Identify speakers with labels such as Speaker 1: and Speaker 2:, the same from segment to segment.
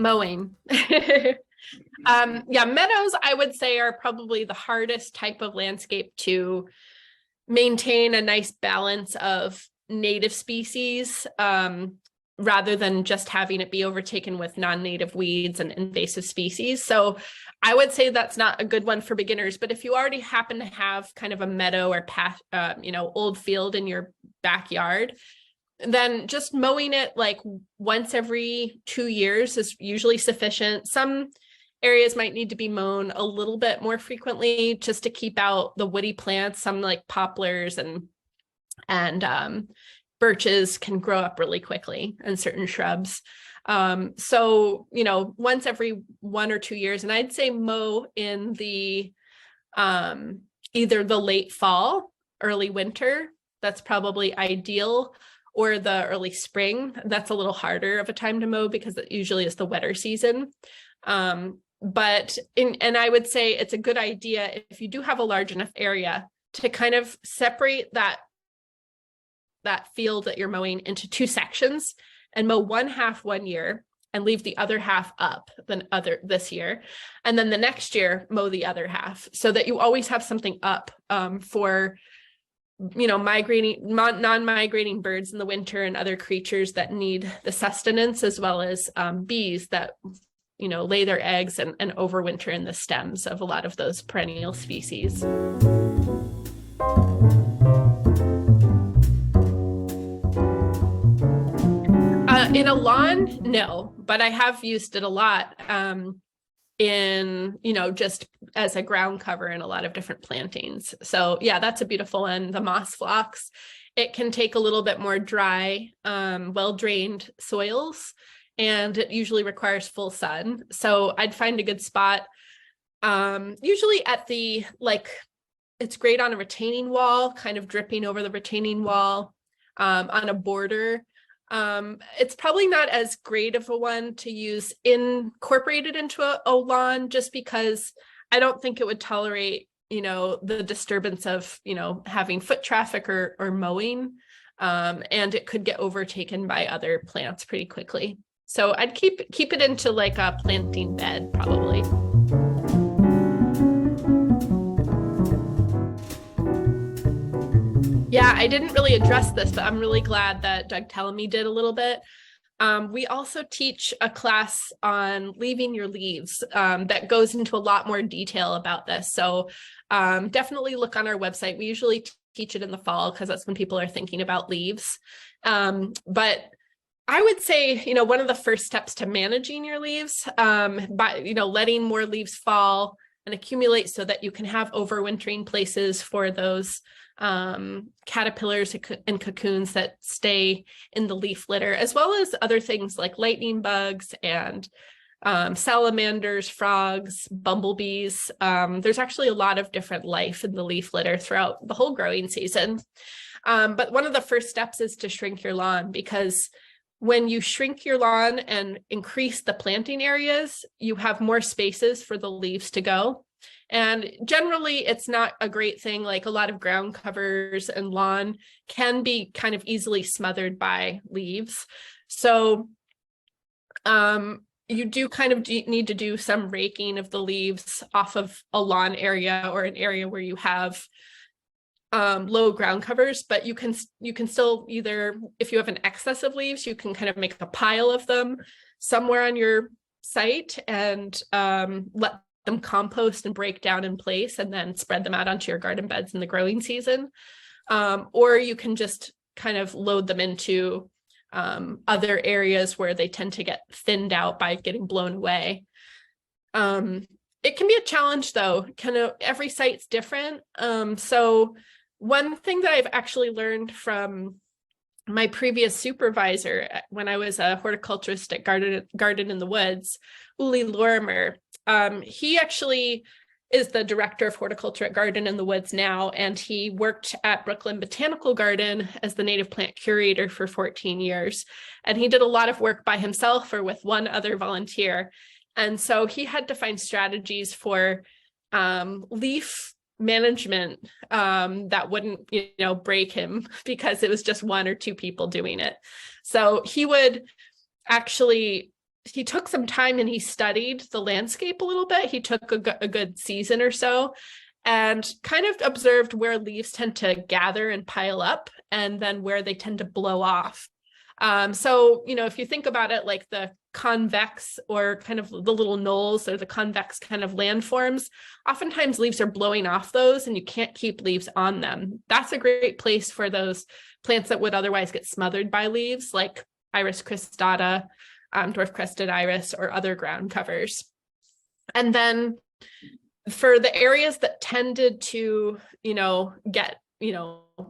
Speaker 1: Mowing. Yeah, meadows, I would say, are probably the hardest type of landscape to maintain a nice balance of native species, rather than just having it be overtaken with non-native weeds and invasive species. So I would say that's not a good one for beginners, but if you already happen to have kind of a meadow or path, old field in your backyard, then just mowing it like once every 2 years is usually sufficient. Some areas might need to be mown a little bit more frequently just to keep out the woody plants. Some like poplars and birches can grow up really quickly, and certain shrubs. So, once every 1 or 2 years, and I'd say mow in the either the late fall, early winter, that's probably ideal, or the early spring. That's a little harder of a time to mow because it usually is the wetter season. And I would say it's a good idea, if you do have a large enough area, to kind of separate that field that you're mowing into 2 sections and mow one half 1 year and leave the other half up this year. And then the next year, mow the other half, so that you always have something up for non-migrating birds in the winter and other creatures that need the sustenance, as well as bees that lay their eggs and overwinter in the stems of a lot of those perennial species. In a lawn, no, but I have used it a lot just as a ground cover in a lot of different plantings. So yeah, that's a beautiful one. The moss phlox, it can take a little bit more dry, well-drained soils, and it usually requires full sun. So I'd find a good spot, usually at it's great on a retaining wall, kind of dripping over the retaining wall, on a border. It's probably not as great of a one to use incorporated into a lawn, just because I don't think it would tolerate, the disturbance of, having foot traffic or mowing, and it could get overtaken by other plants pretty quickly. So I'd keep it into like a planting bed, probably. Yeah, I didn't really address this, but I'm really glad that Doug Tellamy did a little bit. We also teach a class on leaving your leaves that goes into a lot more detail about this. So definitely look on our website. We usually teach it in the fall because that's when people are thinking about leaves. But I would say, one of the first steps to managing your leaves, by, letting more leaves fall and accumulate so that you can have overwintering places for those caterpillars and cocoons that stay in the leaf litter, as well as other things like lightning bugs and salamanders, frogs, bumblebees. There's actually a lot of different life in the leaf litter throughout the whole growing season. But one of the first steps is to shrink your lawn, because when you shrink your lawn and increase the planting areas, you have more spaces for the leaves to go. And generally, it's not a great thing. Like, a lot of ground covers and lawn can be kind of easily smothered by leaves. So you do kind of need to do some raking of the leaves off of a lawn area or an area where you have low ground covers, but you can still, either, if you have an excess of leaves, you can kind of make a pile of them somewhere on your site and let them compost and break down in place, and then spread them out onto your garden beds in the growing season. Or you can just kind of load them into other areas where they tend to get thinned out by getting blown away. It can be a challenge though, every site's different. So one thing that I've actually learned from my previous supervisor when I was a horticulturist at Garden in the Woods, Uli Lorimer, he actually is the director of horticulture at Garden in the Woods now, and he worked at Brooklyn Botanical Garden as the native plant curator for 14 years. And he did a lot of work by himself or with one other volunteer. And so he had to find strategies for leaf management that wouldn't, break him, because it was just 1 or 2 people doing it. So he would actually he took some time and he studied the landscape a little bit. He took a good season or so and kind of observed where leaves tend to gather and pile up and then where they tend to blow off. So, if you think about it, like the convex or kind of the little knolls or the convex kind of landforms, oftentimes leaves are blowing off those and you can't keep leaves on them. That's a great place for those plants that would otherwise get smothered by leaves, like Iris cristata, dwarf crested iris, or other ground covers. And then for the areas that tended to, get,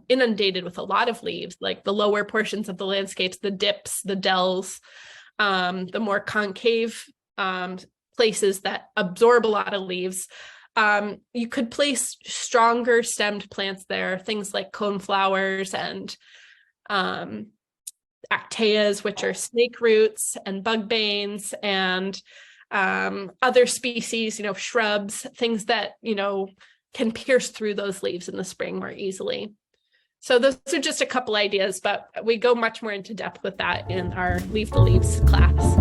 Speaker 1: inundated with a lot of leaves, like the lower portions of the landscapes, the dips, the dells, the more concave places that absorb a lot of leaves, you could place stronger stemmed plants there, things like coneflowers and actaeas, which are snake roots, and bugbanes, and other species, shrubs, things that, can pierce through those leaves in the spring more easily. So those are just a couple ideas, but we go much more into depth with that in our Leave the Leaves class.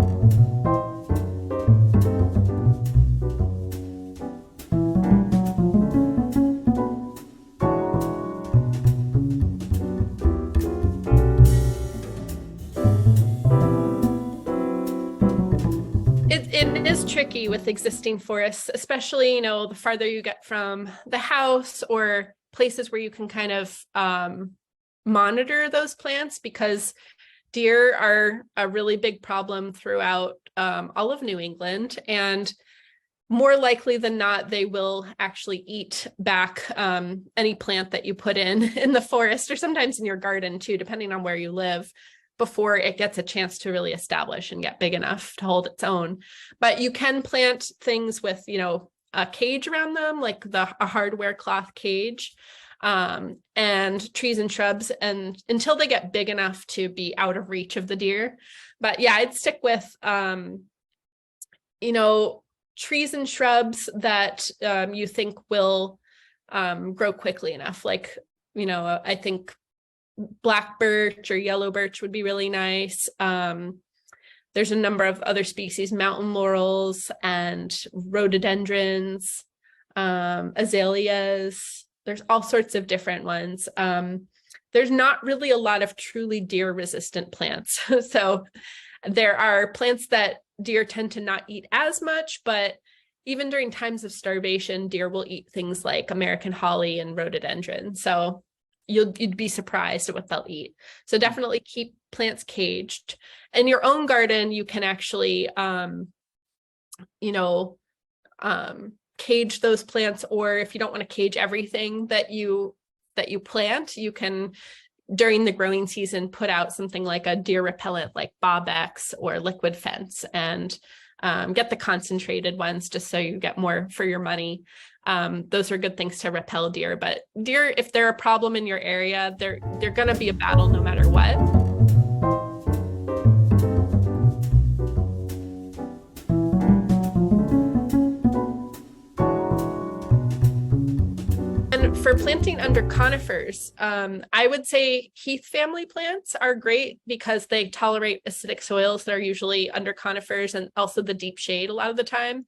Speaker 1: It is tricky with existing forests, especially, the farther you get from the house or places where you can kind of monitor those plants, because deer are a really big problem throughout all of New England. And more likely than not, they will actually eat back any plant that you put in the forest, or sometimes in your garden too, depending on where you live, before it gets a chance to really establish and get big enough to hold its own. But you can plant things with, a cage around them, like a hardware cloth cage, and trees and shrubs, and until they get big enough to be out of reach of the deer. But yeah, I'd stick with, trees and shrubs that you think will grow quickly enough. Like, I think black birch or yellow birch would be really nice. There's a number of other species, mountain laurels and rhododendrons, azaleas. There's all sorts of different ones. There's not really a lot of truly deer resistant plants. So there are plants that deer tend to not eat as much, but even during times of starvation, deer will eat things like American holly and rhododendron. So you'd be surprised at what they'll eat. So definitely keep plants caged. In your own garden, you can actually, cage those plants, or if you don't want to cage everything that you plant, you can, during the growing season, put out something like a deer repellent like Bob-X or liquid fence, and get the concentrated ones just so you get more for your money. Those are good things to repel deer, but deer, if they're a problem in your area, they're going to be a battle no matter what. And for planting under conifers, I would say heath family plants are great because they tolerate acidic soils that are usually under conifers, and also the deep shade a lot of the time.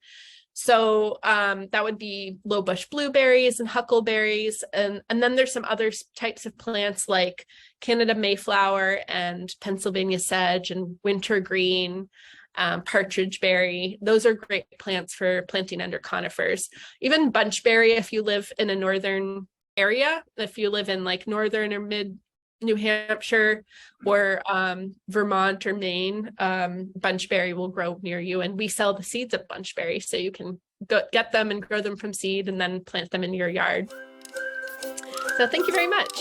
Speaker 1: So that would be low bush blueberries and huckleberries. And then there's some other types of plants like Canada Mayflower and Pennsylvania sedge and wintergreen, partridge berry. Those are great plants for planting under conifers. Even bunchberry, if you live in a northern area, if you live in like northern or mid New Hampshire or Vermont or Maine, bunchberry will grow near you, and we sell the seeds of bunchberry, so you can get them and grow them from seed and then plant them in your yard. So thank you very much.